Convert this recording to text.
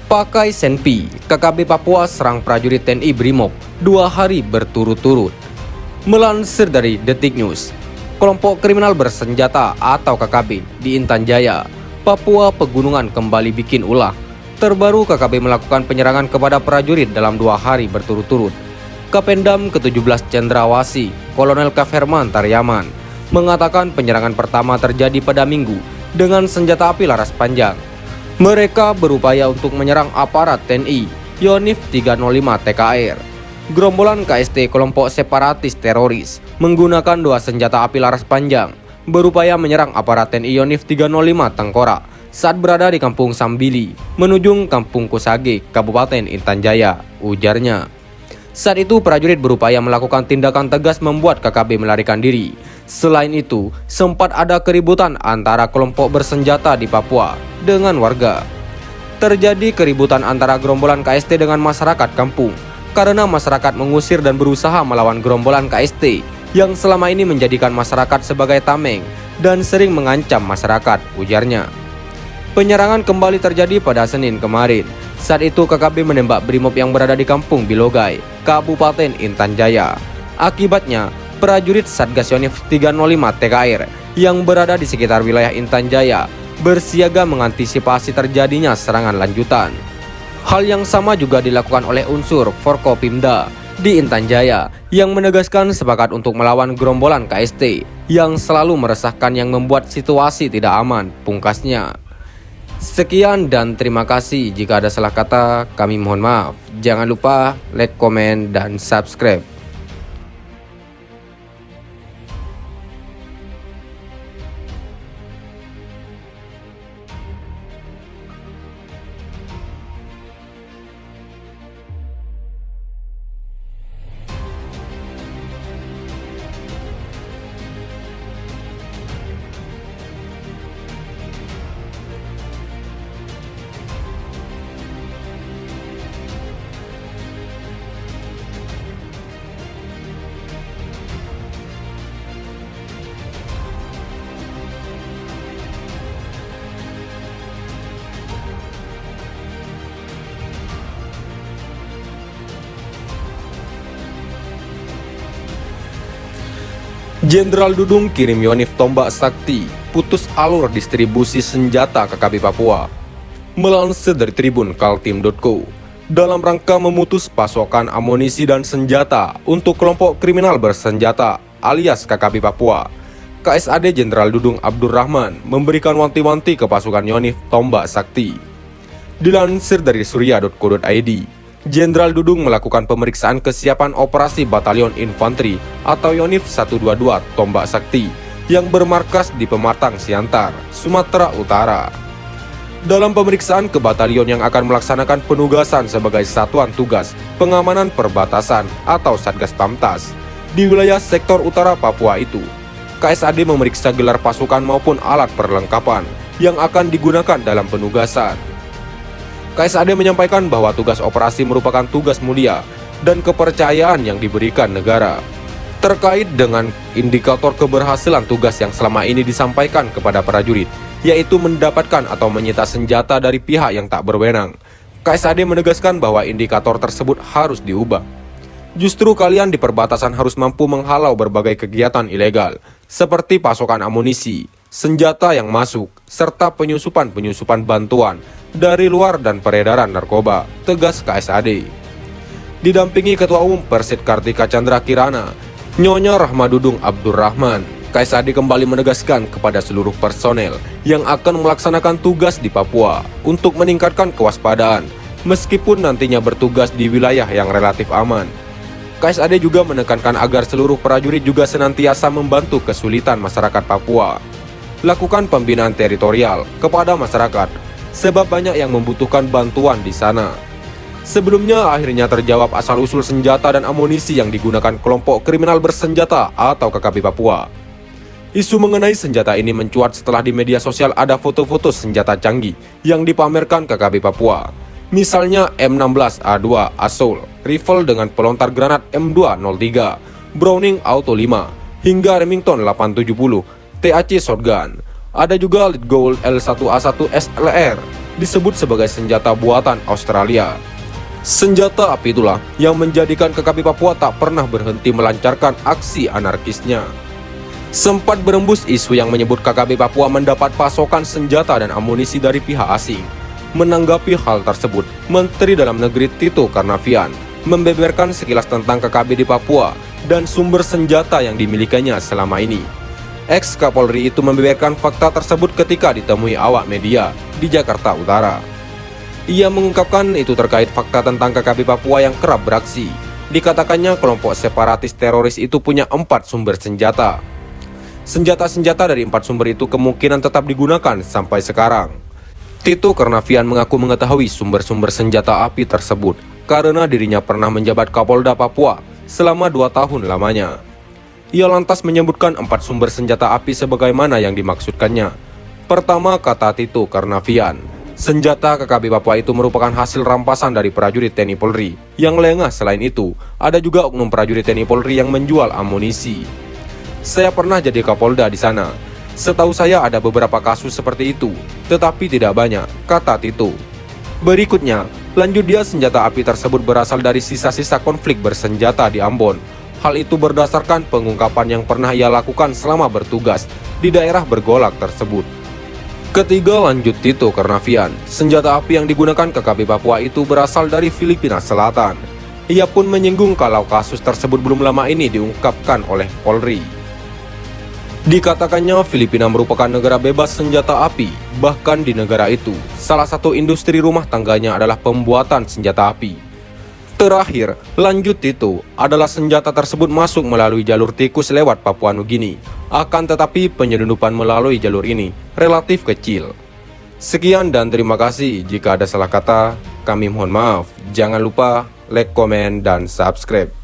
Pakai senpi, KKB Papua serang prajurit TNI Brimob 2 hari berturut-turut. Melansir dari Detik News, kelompok kriminal bersenjata atau KKB di Intan Jaya, Papua Pegunungan kembali bikin ulah. Terbaru KKB melakukan penyerangan kepada prajurit dalam 2 hari berturut-turut. Kapendam ke-17 Cendrawasih, Kolonel Kaferman Taryaman, mengatakan penyerangan pertama terjadi pada Minggu dengan senjata api laras panjang. Mereka berupaya untuk menyerang aparat TNI Yonif 305 TKR. Gerombolan KST kelompok separatis teroris menggunakan 2 senjata api laras panjang berupaya menyerang aparat TNI Yonif 305 Tengkorak saat berada di Kampung Sambili menuju Kampung Kusage, Kabupaten Intan Jaya, ujarnya. Saat itu prajurit berupaya melakukan tindakan tegas membuat KKB melarikan diri. Selain itu, sempat ada keributan antara kelompok bersenjata di Papua dengan warga. Terjadi keributan antara gerombolan KST dengan masyarakat kampung karena masyarakat mengusir dan berusaha melawan gerombolan KST yang selama ini menjadikan masyarakat sebagai tameng dan sering mengancam masyarakat, ujarnya. Penyerangan kembali terjadi pada Senin kemarin. Saat itu KKB menembak Brimob yang berada di Kampung Bilogai, Kabupaten Intan Jaya. Akibatnya, prajurit Satgas Yonif 305 TKR yang berada di sekitar wilayah Intan Jaya bersiaga mengantisipasi terjadinya serangan lanjutan. Hal yang sama juga dilakukan oleh unsur Forkopimda di Intan Jaya yang menegaskan sepakat untuk melawan gerombolan KST yang selalu meresahkan yang membuat situasi tidak aman, pungkasnya. Sekian dan terima kasih. Jika ada salah kata, kami mohon maaf. Jangan lupa like, komen, dan subscribe. Jenderal Dudung kirim Yonif Tombak Sakti, putus alur distribusi senjata KKB Papua. Melansir dari Tribun Kaltim.co, dalam rangka memutus pasokan amunisi dan senjata untuk kelompok kriminal bersenjata alias KKB Papua, KSAD Jenderal Dudung Abdurrahman memberikan wanti-wanti ke pasukan Yonif Tombak Sakti. Dilansir dari surya.co.id, Jenderal Dudung melakukan pemeriksaan kesiapan operasi Batalion Infanteri atau Yonif 122 Tombak Sakti yang bermarkas di Pematang Siantar, Sumatera Utara. Dalam pemeriksaan ke batalion yang akan melaksanakan penugasan sebagai satuan tugas pengamanan perbatasan atau Satgas Pamtas di wilayah sektor utara Papua itu, KSAD memeriksa gelar pasukan maupun alat perlengkapan yang akan digunakan dalam penugasan. KSAD menyampaikan bahwa tugas operasi merupakan tugas mulia dan kepercayaan yang diberikan negara. Terkait dengan indikator keberhasilan tugas yang selama ini disampaikan kepada prajurit, yaitu mendapatkan atau menyita senjata dari pihak yang tak berwenang, KSAD menegaskan bahwa indikator tersebut harus diubah. Justru kalian di perbatasan harus mampu menghalau berbagai kegiatan ilegal, seperti pasokan amunisi, senjata yang masuk, serta penyusupan bantuan dari luar dan peredaran narkoba, tegas KSAD. Didampingi Ketua Umum Persit Kartika Chandra Kirana, Nyonya Rahmadudung Abdurrahman, KSAD kembali menegaskan kepada seluruh personel yang akan melaksanakan tugas di Papua untuk meningkatkan kewaspadaan meskipun nantinya bertugas di wilayah yang relatif aman. KSAD juga menekankan agar seluruh prajurit juga senantiasa membantu kesulitan masyarakat Papua. Lakukan pembinaan teritorial kepada masyarakat sebab banyak yang membutuhkan bantuan di sana. Sebelumnya akhirnya terjawab asal-usul senjata dan amunisi yang digunakan kelompok kriminal bersenjata atau KKB Papua. Isu mengenai senjata ini mencuat setelah di media sosial ada foto-foto senjata canggih yang dipamerkan KKB Papua. Misalnya M16A2 Assault Rifle dengan pelontar granat M203, Browning Auto 5, hingga Remington 870, TAC Shotgun. Ada juga Lead Gold L1A1 SLR, disebut sebagai senjata buatan Australia. Senjata api itulah yang menjadikan KKP Papua tak pernah berhenti melancarkan aksi anarkisnya. Sempat berembus isu yang menyebut KKP Papua mendapat pasokan senjata dan amunisi dari pihak asing. Menanggapi hal tersebut, Menteri Dalam Negeri Tito Karnavian membeberkan sekilas tentang KKP di Papua dan sumber senjata yang dimilikinya selama ini. Ex-Kapolri itu membeberkan fakta tersebut ketika ditemui awak media di Jakarta Utara. Ia mengungkapkan itu terkait fakta tentang KKP Papua yang kerap beraksi. Dikatakannya kelompok separatis teroris itu punya 4 sumber senjata. Senjata-senjata dari 4 sumber itu kemungkinan tetap digunakan sampai sekarang. Tito Karnavian mengaku mengetahui sumber-sumber senjata api tersebut karena dirinya pernah menjabat Kapolda Papua selama 2 tahun lamanya. Ia lantas menyebutkan 4 sumber senjata api sebagaimana yang dimaksudkannya. Pertama, kata Tito Karnavian, senjata KKP Papua itu merupakan hasil rampasan dari prajurit TNI Polri. Yang lengah selain itu, ada juga oknum prajurit TNI Polri yang menjual amunisi. Saya pernah jadi Kapolda di sana. Setahu saya ada beberapa kasus seperti itu, tetapi tidak banyak, kata Tito. Berikutnya, lanjut dia, senjata api tersebut berasal dari sisa-sisa konflik bersenjata di Ambon. Hal itu berdasarkan pengungkapan yang pernah ia lakukan selama bertugas di daerah bergolak tersebut. Ketiga, lanjut Tito Karnavian, senjata api yang digunakan KKP Papua itu berasal dari Filipina Selatan. Ia pun menyinggung kalau kasus tersebut belum lama ini diungkapkan oleh Polri. Dikatakannya Filipina merupakan negara bebas senjata api. Bahkan di negara itu, salah satu industri rumah tangganya adalah pembuatan senjata api. Terakhir, lanjut Tito, adalah senjata tersebut masuk melalui jalur tikus lewat Papua Nugini. Akan tetapi penyelundupan melalui jalur ini relatif kecil. Sekian dan terima kasih. Jika ada salah kata, kami mohon maaf. Jangan lupa like, komen, dan subscribe.